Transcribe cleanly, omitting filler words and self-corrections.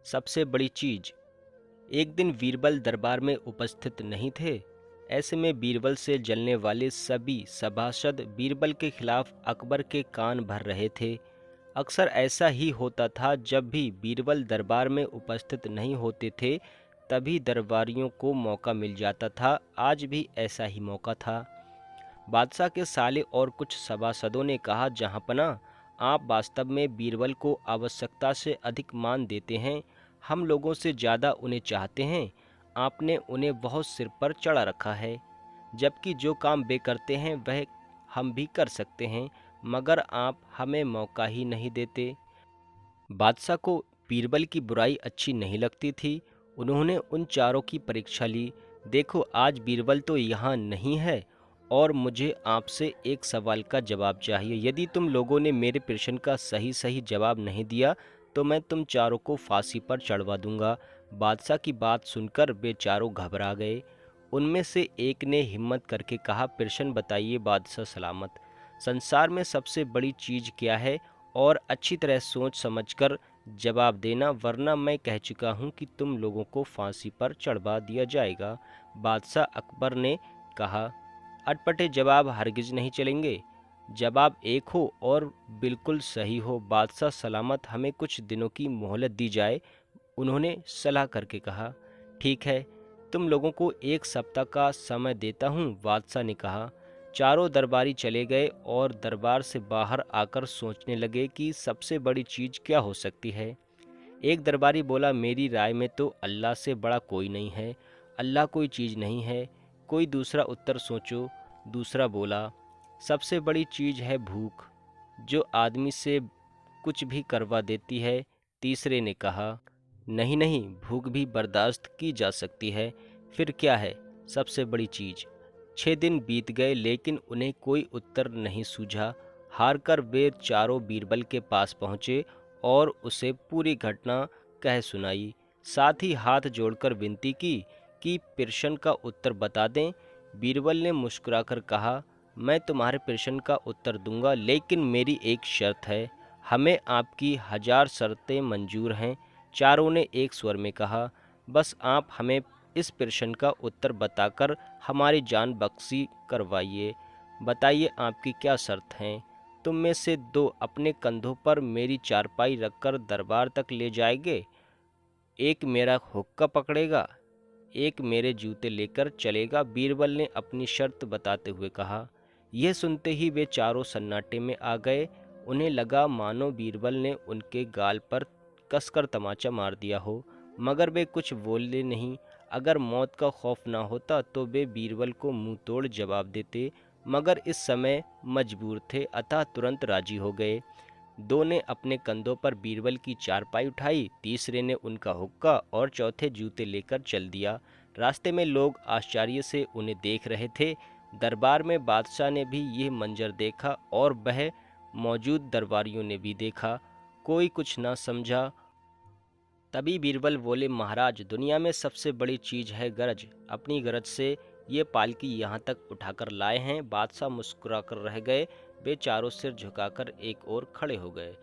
सबसे बड़ी चीज। एक दिन बीरबल दरबार में उपस्थित नहीं थे। ऐसे में बीरबल से जलने वाले सभी सभासद बीरबल के खिलाफ अकबर के कान भर रहे थे। अक्सर ऐसा ही होता था, जब भी बीरबल दरबार में उपस्थित नहीं होते थे तभी दरबारियों को मौका मिल जाता था। आज भी ऐसा ही मौका था। बादशाह के साले और कुछ सभासदों ने कहा, जहाँपना, आप वास्तव में बीरबल को आवश्यकता से अधिक मान देते हैं। हम लोगों से ज़्यादा उन्हें चाहते हैं। आपने उन्हें बहुत सिर पर चढ़ा रखा है, जबकि जो काम वे करते हैं वह हम भी कर सकते हैं, मगर आप हमें मौका ही नहीं देते। बादशाह को बीरबल की बुराई अच्छी नहीं लगती थी। उन्होंने उन चारों की परीक्षा ली। देखो, आज बीरबल तो यहाँ नहीं है और मुझे आपसे एक सवाल का जवाब चाहिए। यदि तुम लोगों ने मेरे प्रश्न का सही सही जवाब नहीं दिया तो मैं तुम चारों को फांसी पर चढ़वा दूंगा। बादशाह की बात सुनकर वे चारों घबरा गए। उनमें से एक ने हिम्मत करके कहा, प्रश्न बताइए बादशाह सलामत। संसार में सबसे बड़ी चीज़ क्या है? और अच्छी तरह सोच समझकर जवाब देना, वरना मैं कह चुका हूँ कि तुम लोगों को फांसी पर चढ़वा दिया जाएगा। बादशाह अकबर ने कहा, अटपटे जवाब हरगिज नहीं चलेंगे। जवाब एक हो और बिल्कुल सही हो। बादशाह सलामत, हमें कुछ दिनों की मोहलत दी जाए। उन्होंने सलाह करके कहा। ठीक है, तुम लोगों को एक सप्ताह का समय देता हूँ, बादशाह ने कहा। चारों दरबारी चले गए और दरबार से बाहर आकर सोचने लगे कि सबसे बड़ी चीज़ क्या हो सकती है। एक दरबारी बोला, मेरी राय में तो अल्लाह से बड़ा कोई नहीं है। अल्लाह कोई चीज़ नहीं है। कोई दूसरा उत्तर सोचो। दूसरा बोला, सबसे बड़ी चीज़ है भूख, जो आदमी से कुछ भी करवा देती है। तीसरे ने कहा, नहीं नहीं, भूख भी बर्दाश्त की जा सकती है। फिर क्या है सबसे बड़ी चीज़? 6 दिन बीत गए लेकिन उन्हें कोई उत्तर नहीं सूझा। हार कर वे चारों बीरबल के पास पहुँचे और उसे पूरी घटना कह सुनाई। साथ ही हाथ जोड़कर विनती की कि प्रश्न का उत्तर बता दें। बीरबल ने मुस्कुराकर कहा, मैं तुम्हारे प्रश्न का उत्तर दूंगा, लेकिन मेरी एक शर्त है। हमें आपकी 1000 शर्तें मंजूर हैं। चारों ने एक स्वर में कहा, बस आप हमें इस प्रश्न का उत्तर बताकर हमारी जान बख्शी करवाइए। बताइए आपकी क्या शर्त हैं? तुम में से 2 अपने कंधों पर मेरी चारपाई रखकर दरबार तक ले जाएंगे। एक मेरा हुक्का पकड़ेगा, एक मेरे जूते लेकर चलेगा। बीरबल ने अपनी शर्त बताते हुए कहा। यह सुनते ही वे चारों सन्नाटे में आ गए। उन्हें लगा मानो बीरबल ने उनके गाल पर कसकर तमाचा मार दिया हो, मगर वे कुछ बोले नहीं। अगर मौत का खौफ ना होता तो वे बीरबल को मुंह तोड़ जवाब देते, मगर इस समय मजबूर थे, अतः तुरंत राजी हो गए। 2 ने अपने कंधों पर बीरबल की चारपाई उठाई, तीसरे ने उनका हुक्का और चौथे जूते लेकर चल दिया। रास्ते में लोग आश्चर्य से उन्हें देख रहे थे। दरबार में बादशाह ने भी यह मंजर देखा और वह मौजूद दरबारियों ने भी देखा। कोई कुछ ना समझा। तभी बीरबल बोले, महाराज, दुनिया में सबसे बड़ी चीज़ है गरज। अपनी गरज से ये पालकी यहाँ तक उठाकर लाए हैं। बादशाह मुस्कुराकर रह गए। वे चारों सिर झुकाकर एक ओर खड़े हो गए।